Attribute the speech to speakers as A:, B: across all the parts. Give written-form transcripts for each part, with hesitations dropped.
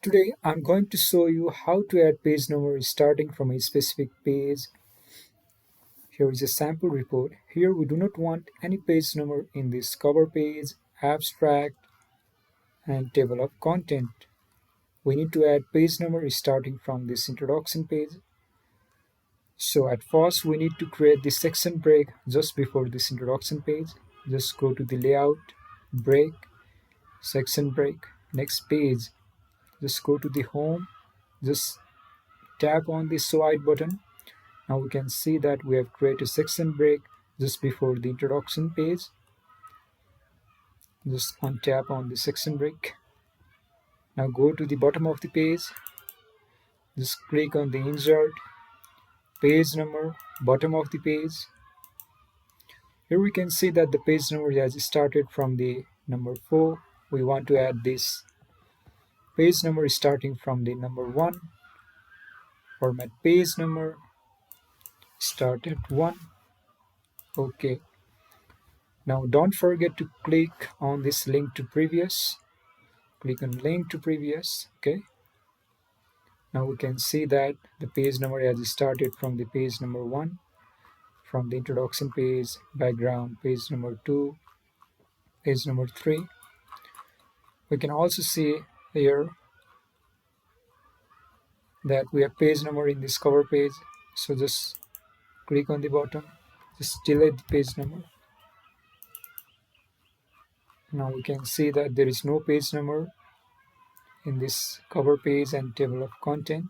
A: Today I'm going to show you how to add page number starting from a specific page. Here is a sample report. Here we do not want any page number in this cover page, abstract, and table of content. We need to add page number starting from this introduction page. So at first we need to create the section break just before this introduction page. Just go to the layout, break, section break, next page. Just go to the home, just tap on the slide button. Now we can see that we have created a section break just before the introduction page. Just untap on the section break. Now go to the bottom of the page. Just click on the insert, page number, bottom of the page. Here we can see that the page number has started from the number 4. We want to add this page number starting from the number 1. Format page number, start at 1. OK. Now don't forget to click on this link to previous. Click on link to previous. OK. Now we can see that the page number has started from the page number 1, from the introduction page, background, page number 2, page number 3. We can also see here that we have page number in this cover page. So just click on the bottom, just delete the page number. Now we can see that there is no page number in this cover page and table of content,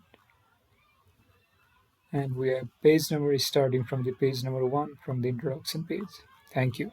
A: and we have page number starting from the page number 1 from the introduction page. Thank you.